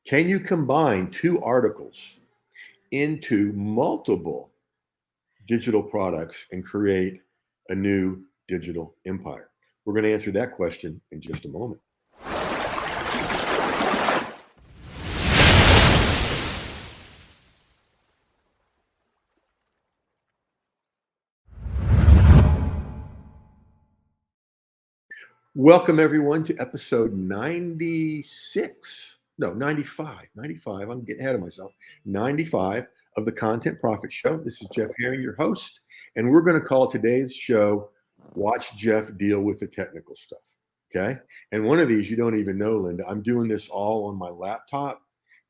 Can you combine two articles into multiple digital products and create a new digital empire? We're going to answer that question in just a moment. Welcome, everyone, to episode 96. No, 95. 95. I'm getting ahead of myself. 95 of the Content Profit Show. This is Jeff Herring, your host. And we're going to call today's show Watch Jeff Deal with the Technical Stuff. Okay. And one of these you don't even know, Linda. I'm doing this all on my laptop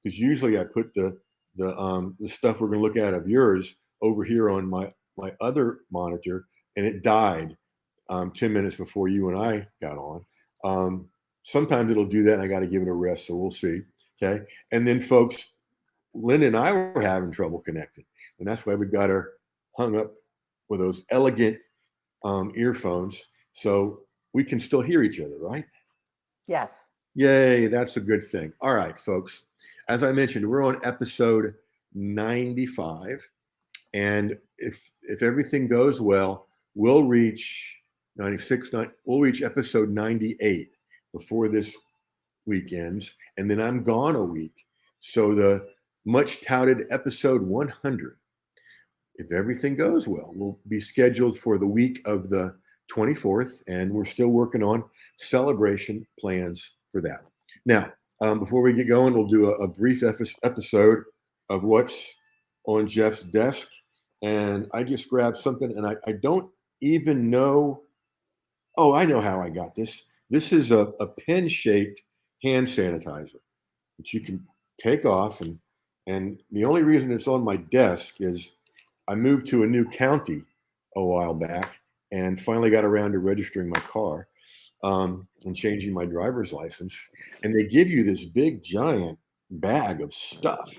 because usually I put the stuff we're going to look at of yours over here on my other monitor, and it died 10 minutes before you and I got on. Sometimes it'll do that and I got to give it a rest. So we'll see. Okay. And then folks, Lynn and I were having trouble connecting, and that's why we got her hung up with those elegant earphones. So we can still hear each other, right? Yes. Yay. That's a good thing. All right, folks. As I mentioned, we're on episode 95. And if everything goes well, we'll reach 96, we'll reach episode 98 before this week ends, and then I'm gone a week. So the much touted episode 100, if everything goes well, will be scheduled for the week of the 24th, and we're still working on celebration plans for that. Now, before we get going, we'll do a brief episode of what's on Jeff's desk. And I just grabbed something, and I don't even know. Oh, I know how I got this. This is a pen-shaped hand sanitizer that you can take off. And the only reason it's on my desk is I moved to a new county a while back and finally got around to registering my car and changing my driver's license. And they give you this big, giant bag of stuff.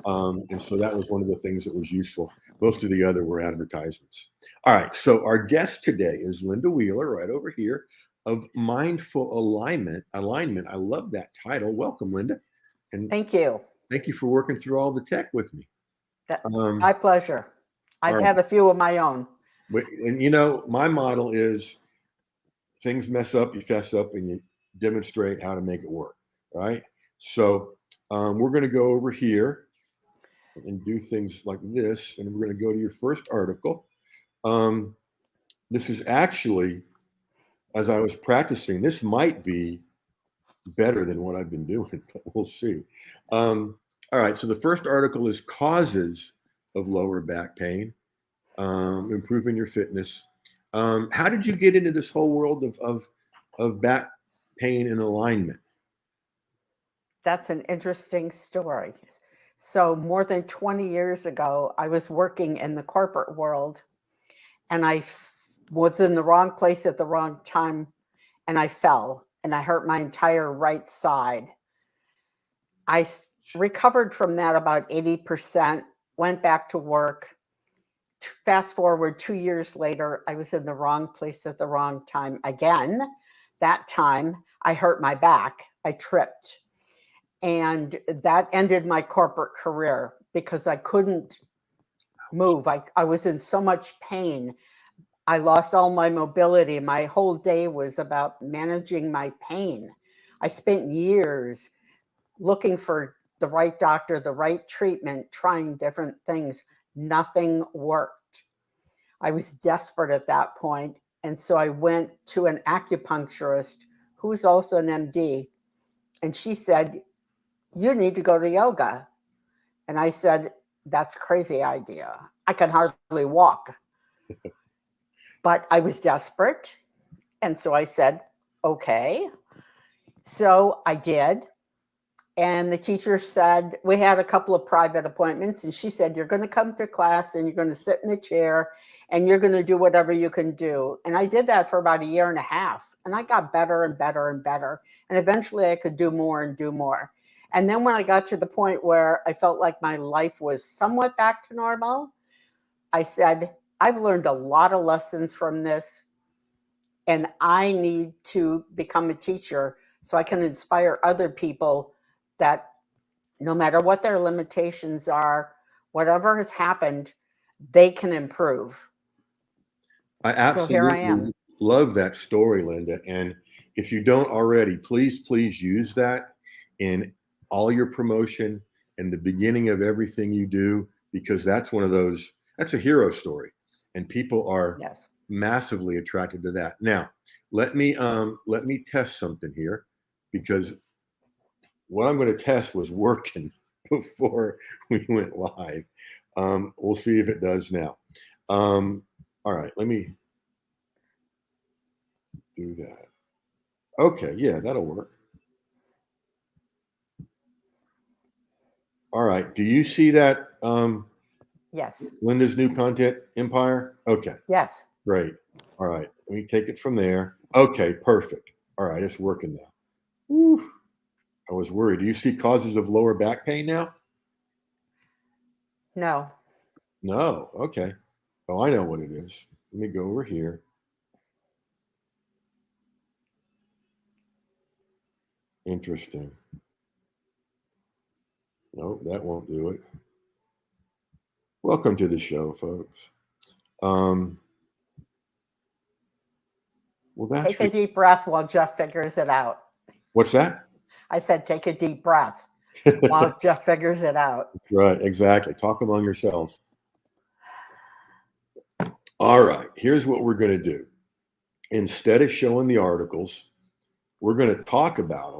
And so that was one of the things that was useful. Most of the other were advertisements. All right. So our guest today is Linda Wheeler, right over here, of Mindful Alignment. I love that title. Welcome, Linda. And thank you. Thank you for working through all the tech with me. My pleasure. I've had a few of my own. And you know, my model is things mess up, you fess up, and you demonstrate how to make it work. Right. So we're going to go over here and do things like this. And we're going to go to your first article. This is actually, as I was practicing, this might be better than what I've been doing, but we'll see. All right. So the first article is Causes of Lower Back Pain, Improving Your Fitness. How did you get into this whole world of back pain and alignment? That's an interesting story. So more than 20 years ago, I was working in the corporate world, and I was in the wrong place at the wrong time, and I fell, and I hurt my entire right side. I recovered from that about 80%, went back to work. Fast forward 2 years later, I was in the wrong place at the wrong time again. That time, I hurt my back. I tripped. And that ended my corporate career because I couldn't move. I was in so much pain. I lost all my mobility. My whole day was about managing my pain. I spent years looking for the right doctor, the right treatment, trying different things. Nothing worked. I was desperate at that point. And so I went to an acupuncturist who's also an MD. And she said, "You need to go to yoga." And I said, "That's a crazy idea. I can hardly walk." But I was desperate. And so I said, okay. So I did. And the teacher said, we had a couple of private appointments, and she said, "You're going to come to class and you're going to sit in the chair and you're going to do whatever you can do." And I did that for about a year and a half, and I got better and better and better. And eventually I could do more and do more. And then when I got to the point where I felt like my life was somewhat back to normal, I said, I've learned a lot of lessons from this, and I need to become a teacher so I can inspire other people that no matter what their limitations are, whatever has happened, they can improve. I So here I am. absolutely love that story, Linda. And if you don't already, please use that in all your promotion and the beginning of everything you do, because that's one of those, that's a hero story. And people are Yes. massively attracted to that. Now, let me test something here, because what I'm going to test was working before we went live. We'll see if it does now. All right, let me do that. Okay, yeah, that'll work. All right, do you see that, Yes. Linda's new content empire? Okay, Yes. great. All right, let me take it from there. Okay, perfect. All right, it's working now. Whew, I was worried. Do you see causes of lower back pain now? No. No, okay. Oh, I know what it is. Let me go over here. Interesting. Nope, that won't do it. Welcome to the show, folks. Well, that's Take a deep breath while Jeff figures it out. what's that? I said, take a deep breath while Jeff figures it out. Right, exactly. Talk among yourselves. All right, here's what we're going to do. Instead of showing the articles, we're going to talk about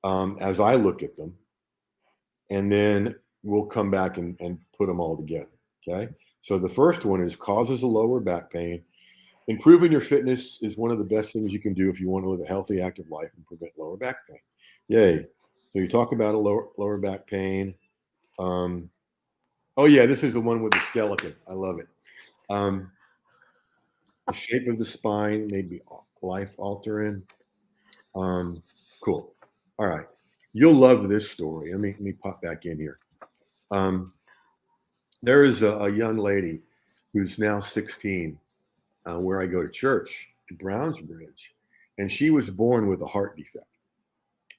them as I look at them, and then we'll come back and put them all together. Okay. So the first one is causes of lower back pain. Improving your fitness is one of the best things you can do if you want to live a healthy, active life and prevent lower back pain. Yay. So you talk about a lower back pain. Oh, yeah, this is the one with the skeleton. I love it. The shape of the spine may be life altering. Cool. All right. You'll love this story. Let me pop back in here. There is a young lady who's now 16, where I go to church at Brownsbridge, and she was born with a heart defect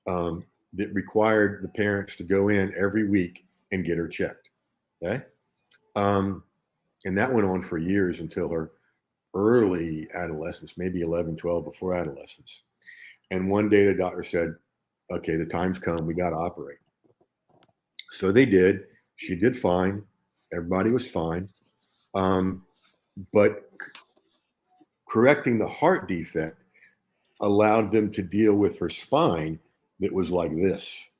that required the parents to go in every week and get her checked. Okay. And that went on for years until her early adolescence, maybe 11, 12, before adolescence. And one day the doctor said, okay, the time's come, we got to operate. So they did. She did fine. Everybody was fine. But correcting the heart defect allowed them to deal with her spine that was like this,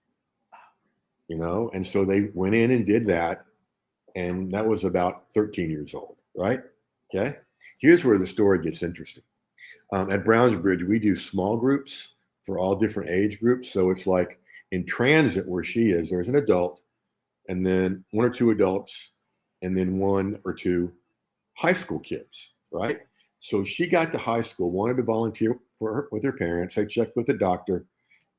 and so they went in and did that. And that was about 13 years old, right? Okay. Here's where the story gets interesting. At Brownsbridge, we do small groups for all different age groups. So it's like in transit where she is, there's an adult, and then one or two adults, and then one or two high school kids, right? So she got to high school, wanted to volunteer with her parents. They checked with the doctor.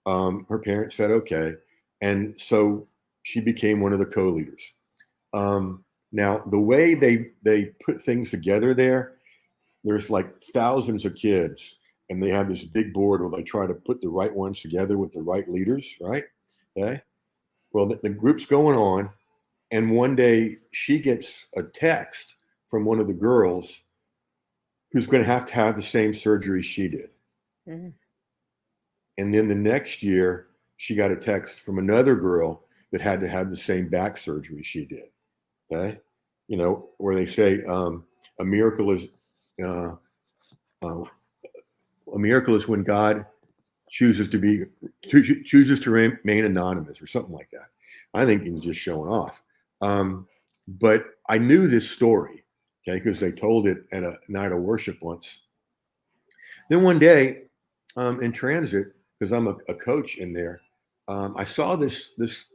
Her parents said okay, and so she became one of the co-leaders. Now, the way they put things together there's like thousands of kids, and they have this big board where they try to put the right ones together with the right leaders, right? Okay. Well, the group's going on, and one day she gets a text from one of the girls who's going to have the same surgery she did. Mm-hmm. And then the next year, she got a text from another girl that had to have the same back surgery she did. Okay. Where they say a miracle is when God chooses to remain anonymous or something like that. I think he's just showing off. But I knew this story, okay, because they told it at a night of worship once. Then one day in transit, because I'm a coach in there, I saw this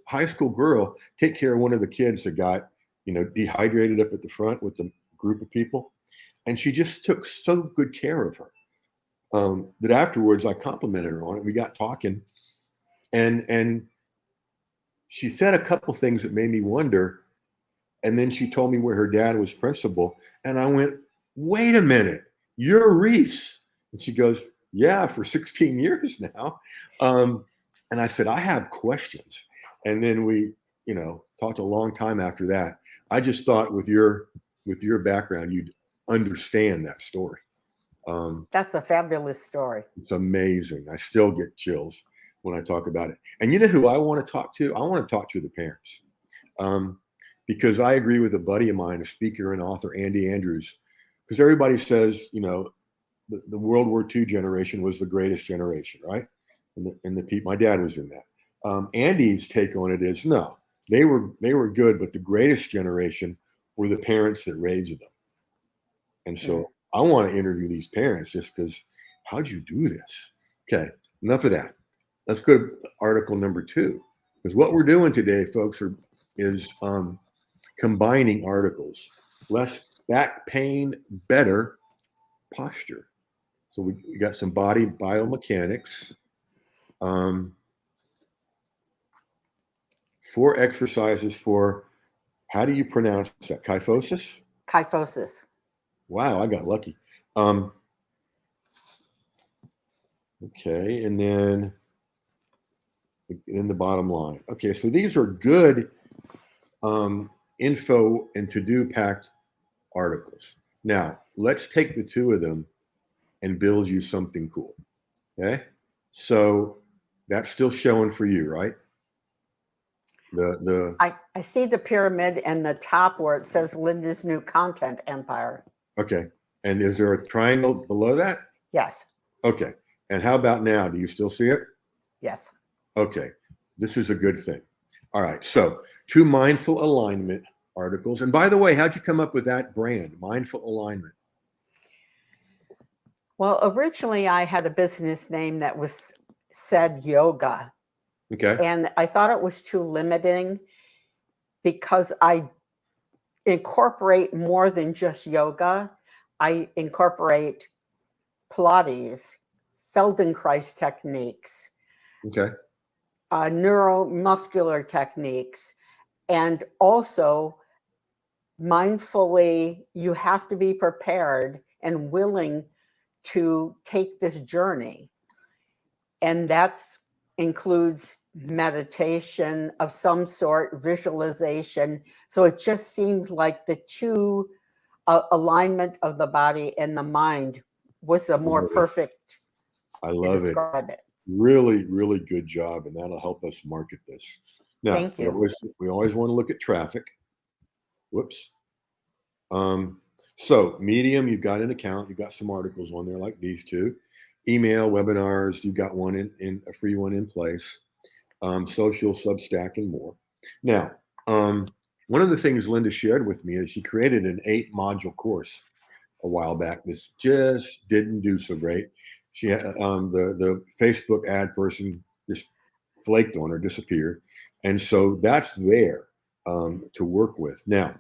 high school girl take care of one of the kids that got dehydrated up at the front with the group of people, and she just took so good care of her that afterwards I complimented her on it. We got talking, and she said a couple things that made me wonder. And then she told me where her dad was principal, and I went, "Wait a minute, you're Reese?" And she goes, "Yeah, for 16 years now." And I said, "I have questions." And then we, talked a long time after that. I just thought with your background, you'd understand that story. That's a fabulous story. It's amazing. I still get chills when I talk about it. And you know who I want to talk to? I want to talk to the parents. Because I agree with a buddy of mine, a speaker and author, Andy Andrews, because everybody says, the World War II generation was the greatest generation, right? And the people, my dad was in that. Andy's take on it is no, they were good, but the greatest generation were the parents that raised them. And so I want to interview these parents just because, how'd you do this? Okay, enough of that. Let's go to article number 2, because what we're doing today, folks, is combining articles. Less back pain, better posture. So we got some body biomechanics. 4 exercises for, how do you pronounce that? Kyphosis? Kyphosis. Wow, I got lucky. Okay, and then the bottom line. Okay, so these are good info and to-do packed articles. Now, let's take the 2 of them and build you something cool. Okay, so that's still showing for you, right? I see the pyramid and the top where it says Linda's New Content Empire. Okay, and is there a triangle below that? Yes. Okay, and how about now? Do you still see it? Yes. Okay, this is a good thing. All right, so 2 mindful alignment articles. And by the way, how'd you come up with that brand, Mindful Alignment? Well, originally I had a business name that said yoga. Okay. And I thought it was too limiting because I incorporate more than just yoga. I incorporate Pilates, Feldenkrais techniques, Okay. neuromuscular techniques, and also mindfully, you have to be prepared and willing to take this journey. And that includes meditation of some sort, visualization. So it just seemed like the 2 alignment of the body and the mind was a more perfect I to love it. describe it. Really, really good job, and that'll help us market this. Now, Thank you. we always want to look at traffic. Whoops. So Medium, you've got an account, you've got some articles on there like these 2. Email, webinars, you've got one in a free one in place. Social, Substack, and more. Now, one of the things Linda shared with me is she created an 8-module course a while back. This just didn't do so great. She had the Facebook ad person just flaked on her, disappeared, and so that's there to work with. Now,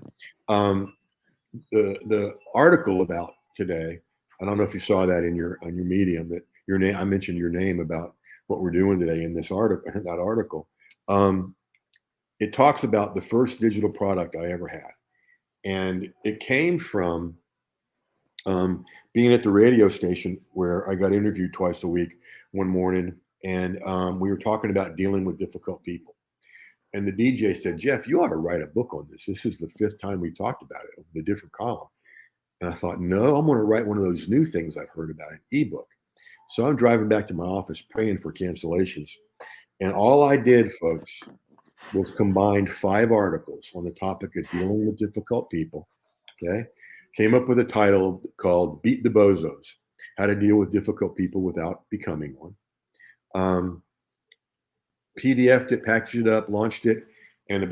the article about today, I don't know if you saw that on your Medium, that your name, I mentioned your name about what we're doing today in this article. That article, it talks about the first digital product I ever had, and it came from being at the radio station where I got interviewed twice a week one morning, and we were talking about dealing with difficult people. And the DJ said, Jeff, you ought to write a book on this. This is the 5th time we talked about it, the different columns. And I thought, no, I'm going to write one of those new things I've heard about, an ebook. So I'm driving back to my office praying for cancellations. And all I did, folks, was combined 5 articles on the topic of dealing with difficult people. Okay. Came up with a title called Beat the Bozos, How to Deal with Difficult People Without Becoming One. PDF'd it, packaged it up, launched it, and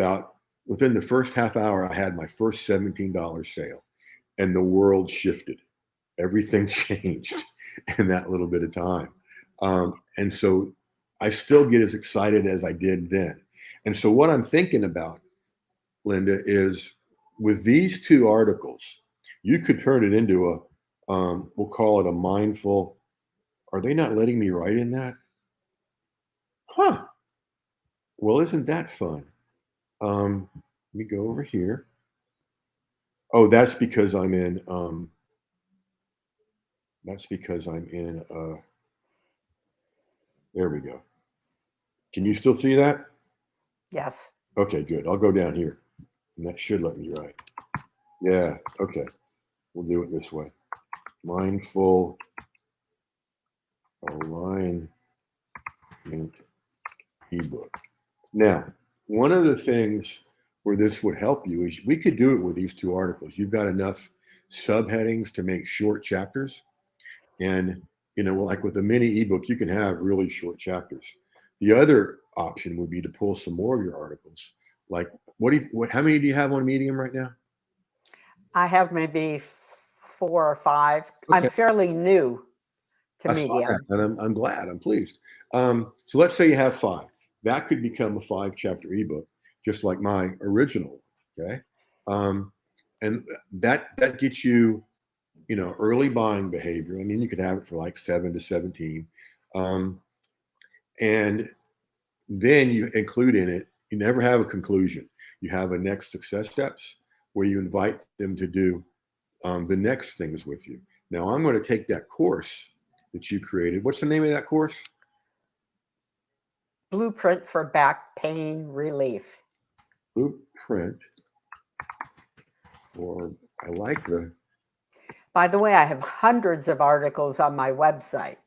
within the first half hour, I had my first $17 sale, and the world shifted. Everything changed in that little bit of time. And so I still get as excited as I did then. And so what I'm thinking about, Linda, is with these 2 articles, you could turn it into we'll call it a mindful. Are they not letting me write in that? Huh. Well, isn't that fun? Let me go over here. Oh, that's because I'm in. There we go. Can you still see that? Yes. Okay, good. I'll go down here, and that should let me write. Yeah, okay. We'll do it this way. Mindful alignment ebook. Now, one of the things where this would help you is we could do it with these two articles. You've got enough subheadings to make short chapters. And, like with a mini ebook, you can have really short chapters. The other option would be to pull some more of your articles. Like, how many do you have on Medium right now? I have maybe 4 or 5. Okay. I'm fairly new to I saw that, Medium. and I'm glad. I'm pleased. So let's say you have 5. That could become a 5-chapter ebook, just like my original. Okay, and that gets you, early buying behavior. I mean, you could have it for like 7 to 17, and then you include in it. You never have a conclusion. You have a next success steps where you invite them to do the next things with you. Now, I'm going to take that course that you created. What's the name of that course? Blueprint for Back Pain Relief. Blueprint. Or I like the. By the way, I have hundreds of articles on my website.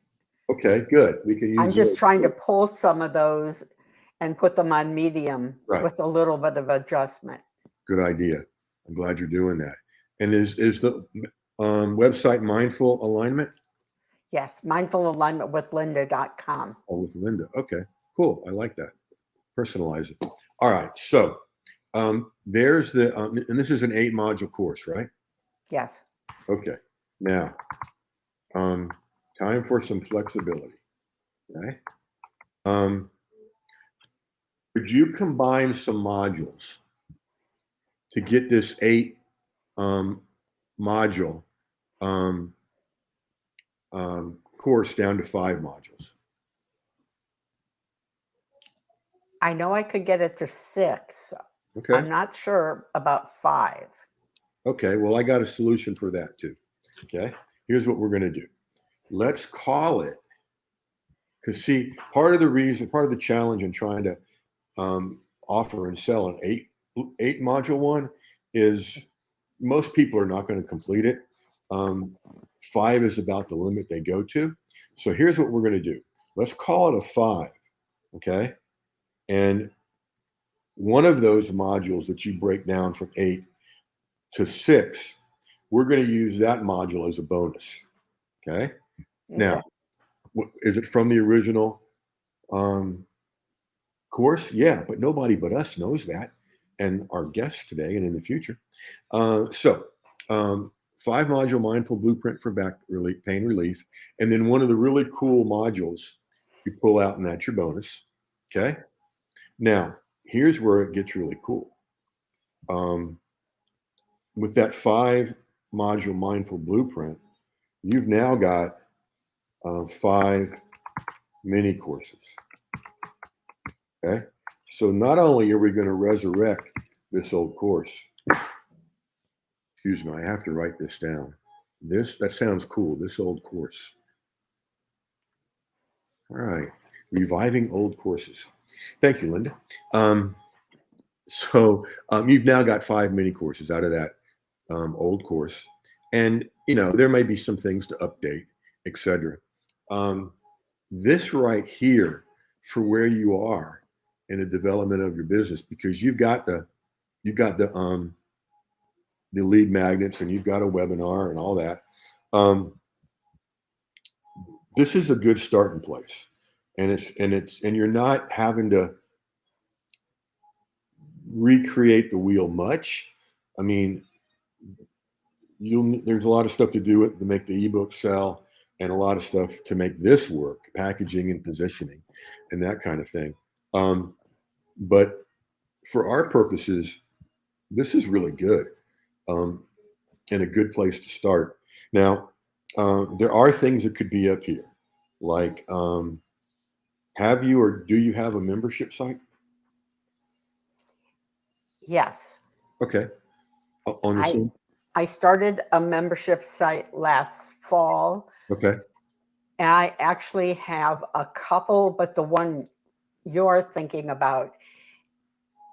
Okay, good. We can use. I'm just trying to pull some of those and put them on Medium with a little bit of adjustment. Good idea. I'm glad you're doing that. And is the website Mindful Alignment? Yes, mindfulalignmentwithlinda.com. Oh, with Linda. Okay, cool. I like that. Personalize it. All right. So there's the, and this is an 8-module course, right? Yes. Okay. Now, time for some flexibility. Okay. Could you combine some modules to get this 8 module course down to 5 modules? I know I could get it to 6. Okay. I'm not sure about 5. Okay. Well, I got a solution for that too. Okay. Here's what we're going to do. Let's call it, because see, part of the challenge in trying to offer and sell an 8 module one is most people are not going to complete it. 5 is about the limit they go to. So here's what we're going to do. Let's call it a 5. Okay. And one of those modules that you break down from 8 to 6, we're going to use that module as a bonus. Okay. Now, is it from the original course? Yeah, but nobody but us knows that, and our guests today and in the future. 5-module mindful blueprint for back relief, pain relief, and then one of the really cool modules you pull out, and that's your bonus. Okay. Now, here's where it gets really cool. With that 5-module mindful blueprint, you've now got 5 mini courses. Okay. So not only are we going to resurrect this old course, excuse me, I have to write this down. That sounds cool. This old course. All right. Reviving old courses. Thank you, Linda. So you've now got 5 mini courses out of that old course. And, there may be some things to update, etc. This right here for where you are in the development of your business, because you've got the lead magnets and you've got a webinar and all that. This is a good starting place, and you're not having to recreate the wheel much. I mean, there's a lot of stuff to do to make the ebook sell, and a lot of stuff to make this work, packaging and positioning, and that kind of thing. But for our purposes, this is really good, and a good place to start. Now, there are things that could be up here, like have you or do you have a membership site? Yes. Okay. On the Zoom? I started a membership site last fall. Okay. And I actually have a couple, but the one you're thinking about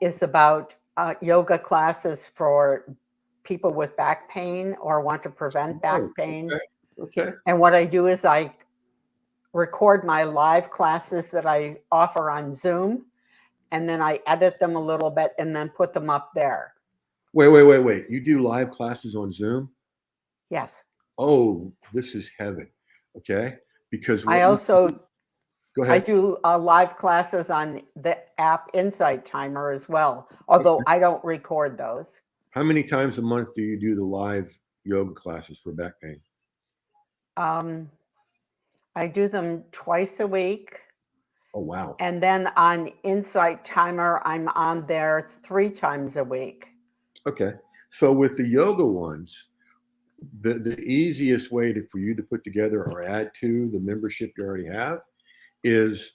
is about yoga classes for people with back pain or want to prevent back Oh, pain. okay. And what I do is I record my live classes that I offer on Zoom, and then I edit them a little bit and then put them up there. Wait. You do live classes on Zoom? Yes. Oh, this is heaven. Okay. Because I what you also go I ahead. do live classes on the app Insight Timer as well, although I don't record those. How many times a month do you do the live yoga classes for back pain? I do them twice a week. Oh, wow. And then on Insight Timer, I'm on there 3 times a week. Okay. So with the yoga ones, the easiest way for you to put together or add to the membership you already have is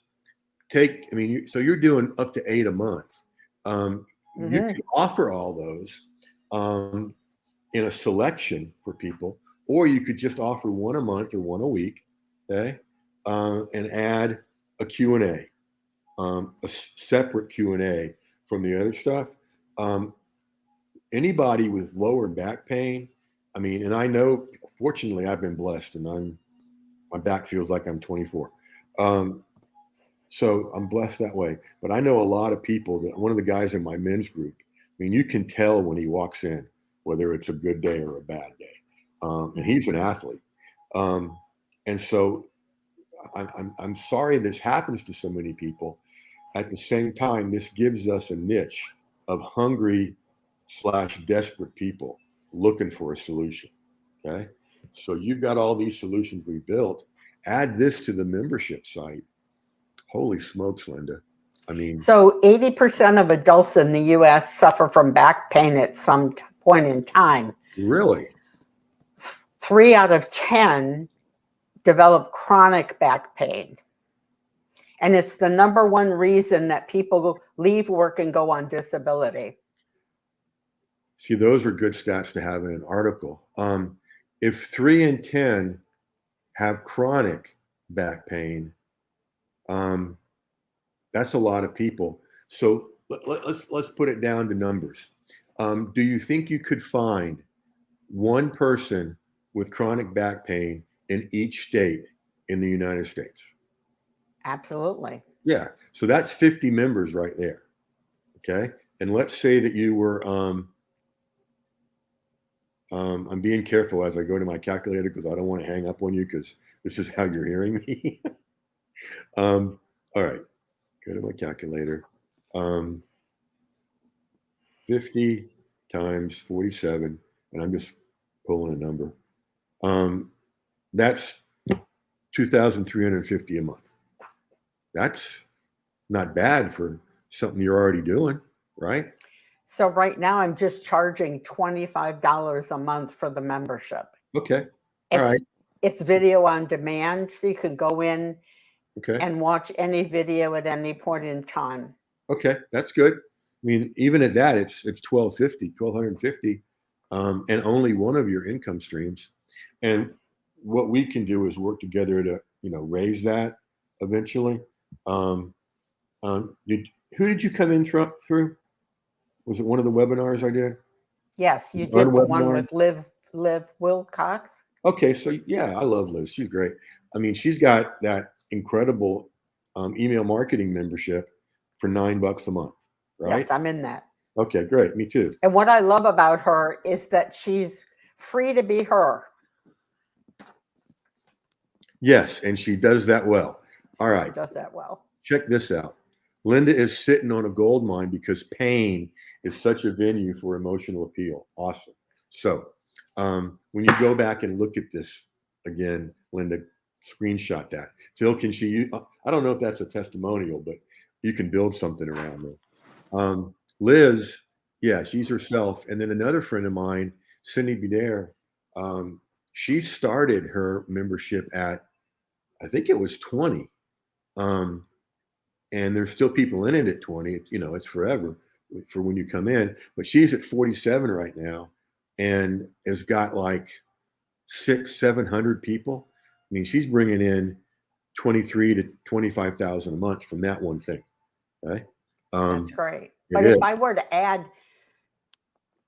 so you're doing up to 8 a month. You can offer all those in a selection for people, or you could just offer one a month or one a week, okay, and add a Q&A, a separate Q&A from the other stuff. Anybody with lower back pain, I mean, and I know, fortunately, I've been blessed, and my back feels like I'm 24. So I'm blessed that way. But I know a lot of people that one of the guys in my men's group, I mean, you can tell when he walks in whether it's a good day or a bad day. And he's an athlete. And so I'm sorry this happens to so many people. At the same time, this gives us a niche of hungry / desperate people looking for a solution. Okay. So you've got all these solutions we built. Add this to the membership site. Holy smokes, Linda. I mean, so 80% of adults in the US suffer from back pain at some point in time. really? 3 out of 10 develop chronic back pain. And it's the number one reason that people leave work and go on disability. See, those are good stats to have in an article. If 3 in 10 have chronic back pain, that's a lot of people. So let's put it down to numbers. Do you think you could find one person with chronic back pain in each state in the United States? Absolutely. Yeah. So that's 50 members right there. Okay. And let's say that you were, I'm being careful as I go to my calculator because I don't want to hang up on you because this is how you're hearing me. All right. Go to my calculator. 50 times 47, and I'm just pulling a number. That's 2,350 a month. That's not bad for something you're already doing, right? So right now I'm just charging $25 a month for the membership. Okay. All right. It's video on demand, so you can go in Okay. and watch any video at any point in time. Okay, that's good. I mean, even at that, it's 1,250, and only one of your income streams. And what we can do is work together to raise that eventually. Who did you come in through? Was it one of the webinars I did? Yes, you did the one with Liv Wilcox. Okay, so yeah, I love Liz. She's great. I mean, she's got that incredible email marketing membership for $9 a month, right? Yes, I'm in that. Okay, great. Me too. And what I love about her is that she's free to be her. Yes, and she does that well. All right. She does that well. Check this out. Linda is sitting on a gold mine because pain is such a venue for emotional appeal. Awesome. So when you go back and look at this again, Linda, screenshot that. Phil, can she? I don't know if that's a testimonial, but you can build something around it. Liz, yeah, she's herself. And then another friend of mine, Cindy Bidair, she started her membership at, I think it was 20. And there's still people in it at 20. It's forever for when you come in. But she's at 47 right now and has got like 700 people. I mean, she's bringing in 23 to 25,000 a month from that one thing. Okay. That's great. It But is. if I were to add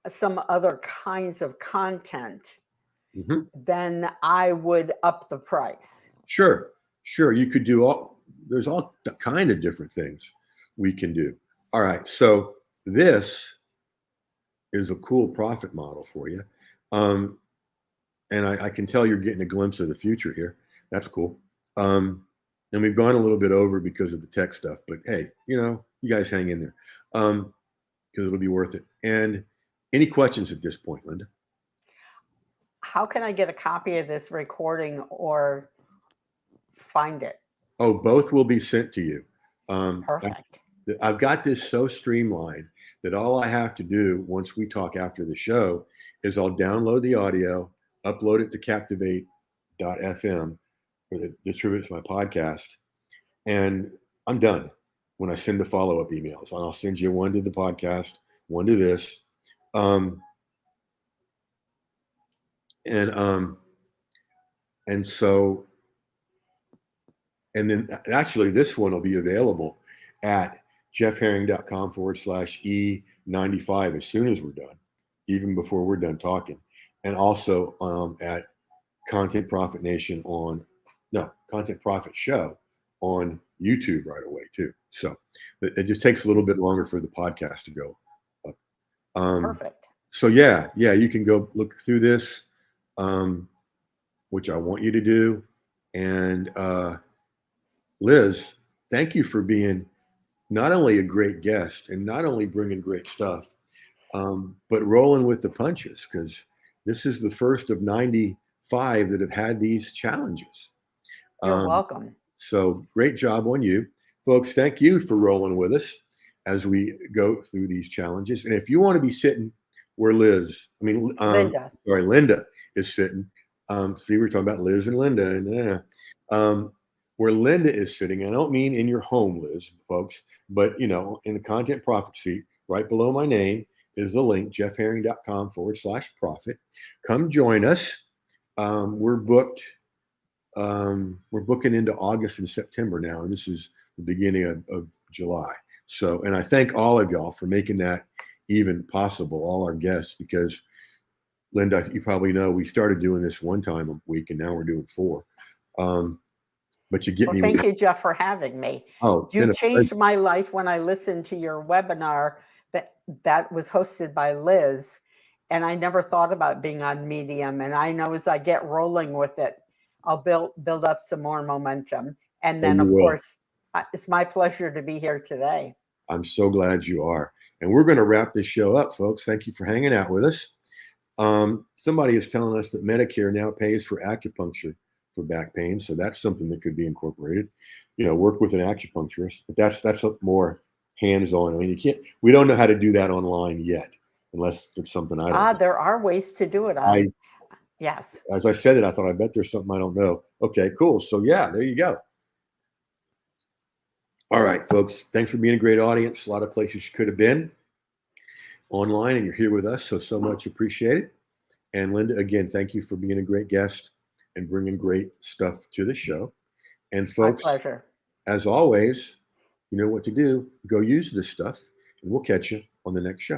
some other kinds of content, Mhm. then I would up the price. Sure. Sure. You could do there's all kind of different things we can do. All right. So this is a cool profit model for you. Um, and I can tell you're getting a glimpse of the future here. That's cool. And we've gone a little bit over because of the tech stuff, but hey, you guys hang in there because it'll be worth it. And any questions at this point, Linda? How can I get a copy of this recording or find it? Oh, both will be sent to you. Perfect. I've got this so streamlined that all I have to do once we talk after the show is I'll download the audio, upload it to captivate.fm, that distributes my podcast, and I'm done when I send the follow-up emails. And I'll send you one to the podcast, one to this. Um, and and so and then actually this one will be available at jeffherring.com/E95 as soon as we're done, even before we're done talking. And also at Content Profit Nation Content Profit Show on YouTube right away too. So it just takes a little bit longer for the podcast to go up. Perfect. So yeah, you can go look through this, which I want you to do. And Liz, thank you for being not only a great guest and not only bringing great stuff, but rolling with the punches, because this is the first of 95 that have had these challenges. You're welcome. So great job on you. Folks, thank you for rolling with us as we go through these challenges. And if you want to be sitting where Linda is sitting, see, we're talking about Liz and Linda, and where Linda is sitting, I don't mean in your home, Liz, folks, but in the content profit sheet, right below my name is the link, jeffherring.com/profit. Come join us. We're booked. We're booking into August and September now, and this is the beginning of July. So, and I thank all of y'all for making that even possible, all our guests, because Linda, you probably know we started doing this one time a week, and now we're doing 4. But you get me. Thank you, Jeff, for having me. Oh, you changed my life when I listened to your webinar that was hosted by Liz, and I never thought about being on Medium. And I know as I get rolling with it, I'll build up some more momentum. And then, of course, it's my pleasure to be here today. I'm so glad you are. And we're going to wrap this show up, folks. Thank you for hanging out with us. Somebody is telling us that Medicare now pays for acupuncture for back pain, so that's something that could be incorporated. Work with an acupuncturist, but that's more hands-on. I mean, we don't know how to do that online yet, unless it's something I don't know. There are ways to do it. Yes. As I said it, I thought, I bet there's something I don't know. Okay, cool. So yeah, there you go. All right, folks. Thanks for being a great audience. A lot of places you could have been online, and you're here with us, so much appreciated. And Linda, again, thank you for being a great guest and bringing great stuff to the show. And folks, my pleasure. As always, you know what to do. Go use this stuff, and we'll catch you on the next show.